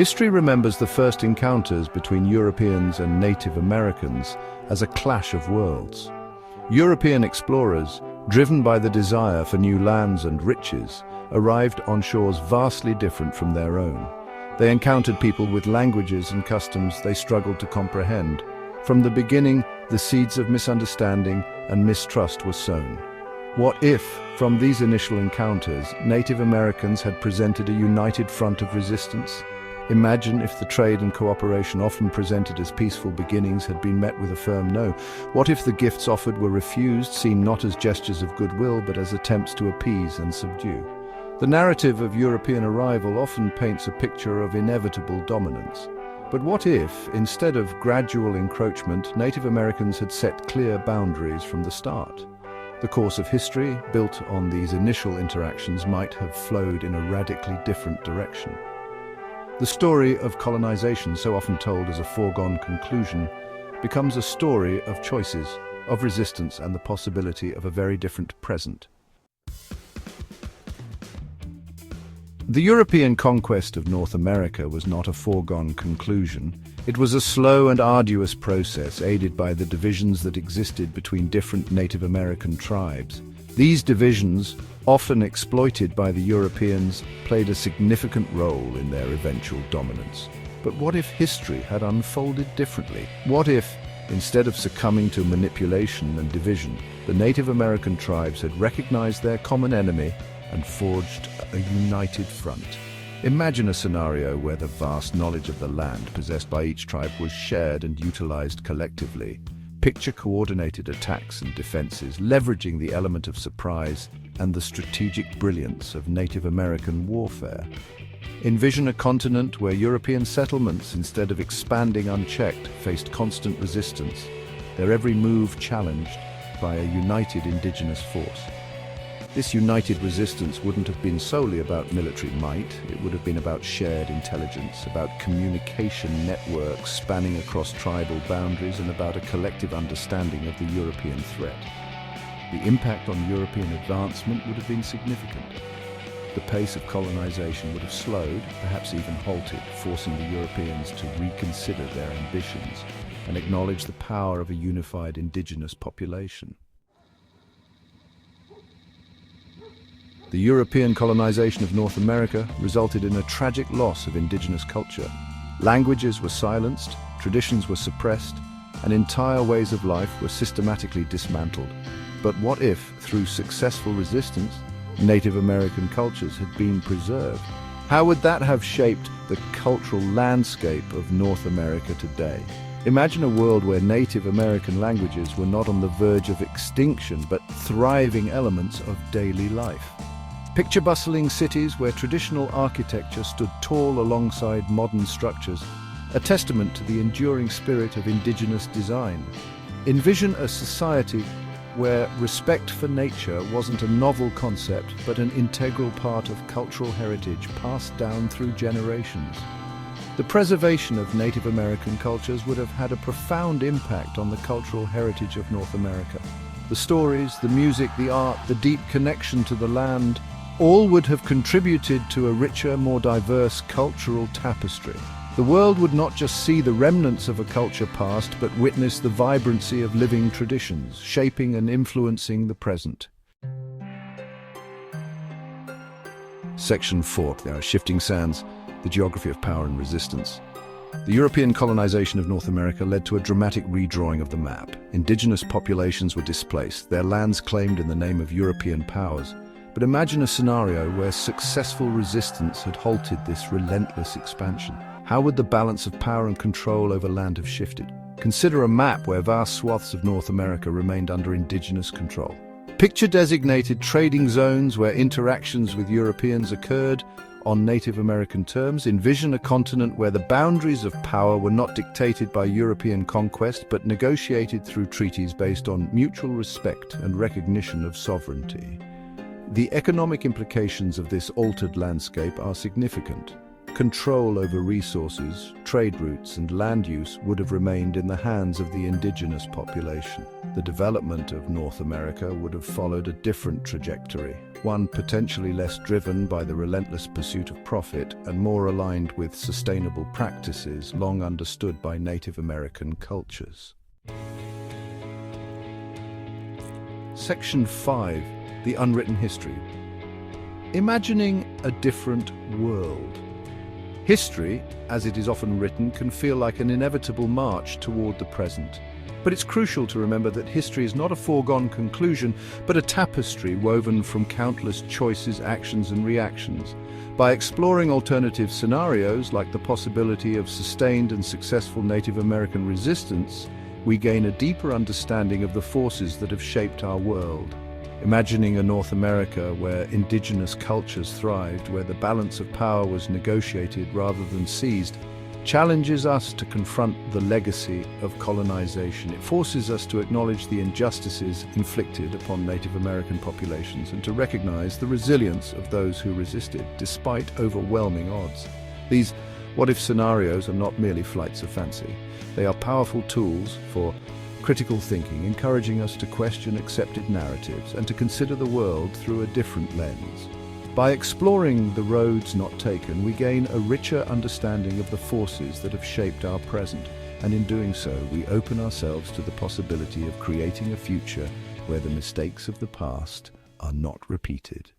History remembers the first encounters between Europeans and Native Americans as a clash of worlds. European explorers, driven by the desire for new lands and riches, arrived on shores vastly different from their own. They encountered people with languages and customs they struggled to comprehend. From the beginning, the seeds of misunderstanding and mistrust were sown. What if, from these initial encounters, Native Americans had presented a united front of resistance? Imagine if the trade and cooperation often presented as peaceful beginnings had been met with a firm no. What if the gifts offered were refused, seen not as gestures of goodwill but as attempts to appease and subdue? The narrative of European arrival often paints a picture of inevitable dominance. But what if, instead of gradual encroachment, Native Americans had set clear boundaries from the start? The course of history, built on these initial interactions, might have flowed in a radically different direction. The story of colonization, so often told as a foregone conclusion, becomes a story of choices, of resistance, and the possibility of a very different present. The European conquest of North America was not a foregone conclusion. It was a slow and arduous process, aided by the divisions that existed between different Native American tribes. These divisions, often exploited by the Europeans, played a significant role in their eventual dominance. But what if history had unfolded differently? What if, instead of succumbing to manipulation and division, the Native American tribes had recognized their common enemy and forged a united front? Imagine a scenario where the vast knowledge of the land possessed by each tribe was shared and utilized collectively. Picture coordinated attacks and defenses, leveraging the element of surprise and the strategic brilliance of Native American warfare. Envision a continent where European settlements, instead of expanding unchecked, faced constant resistance, their every move challenged by a united indigenous force. This united resistance wouldn't have been solely about military might. It would have been about shared intelligence, about communication networks spanning across tribal boundaries, and about a collective understanding of the European threat. The impact on European advancement would have been significant. The pace of colonization would have slowed, perhaps even halted, forcing the Europeans to reconsider their ambitions and acknowledge the power of a unified indigenous population. The European colonization of North America resulted in a tragic loss of indigenous culture. Languages were silenced, traditions were suppressed, and entire ways of life were systematically dismantled. But what if, through successful resistance, Native American cultures had been preserved? How would that have shaped the cultural landscape of North America today? Imagine a world where Native American languages were not on the verge of extinction, but thriving elements of daily life. Picture bustling cities where traditional architecture stood tall alongside modern structures, a testament to the enduring spirit of indigenous design. Envision a society where respect for nature wasn't a novel concept, but an integral part of cultural heritage passed down through generations. The preservation of Native American cultures would have had a profound impact on the cultural heritage of North America. The stories, the music, the art, the deep connection to the land, all would have contributed to a richer, more diverse cultural tapestry. The world would not just see the remnants of a culture past, but witness the vibrancy of living traditions, shaping and influencing the present. Section 4. There are shifting sands, the geography of power and resistance. The European colonization of North America led to a dramatic redrawing of the map. Indigenous populations were displaced, their lands claimed in the name of European powers. But imagine a scenario where successful resistance had halted this relentless expansion. How would the balance of power and control over land have shifted? Consider a map where vast swaths of North America remained under indigenous control. Picture designated trading zones where interactions with Europeans occurred on Native American terms. Envision a continent where the boundaries of power were not dictated by European conquest, but negotiated through treaties based on mutual respect and recognition of sovereignty. The economic implications of this altered landscape are significant. Control over resources, trade routes, and land use would have remained in the hands of the indigenous population. The development of North America would have followed a different trajectory, one potentially less driven by the relentless pursuit of profit and more aligned with sustainable practices long understood by Native American cultures. Section 5. The Unwritten History. Imagining a different world. History, as it is often written, can feel like an inevitable march toward the present. But it's crucial to remember that history is not a foregone conclusion, but a tapestry woven from countless choices, actions, and reactions. By exploring alternative scenarios, like the possibility of sustained and successful Native American resistance, we gain a deeper understanding of the forces that have shaped our world. Imagining a North America where indigenous cultures thrived, where the balance of power was negotiated rather than seized, challenges us to confront the legacy of colonization. It forces us to acknowledge the injustices inflicted upon Native American populations and to recognize the resilience of those who resisted, despite overwhelming odds. These what-if scenarios are not merely flights of fancy. They are powerful tools for critical thinking, encouraging us to question accepted narratives and to consider the world through a different lens. By exploring the roads not taken, we gain a richer understanding of the forces that have shaped our present, and in doing so, we open ourselves to the possibility of creating a future where the mistakes of the past are not repeated.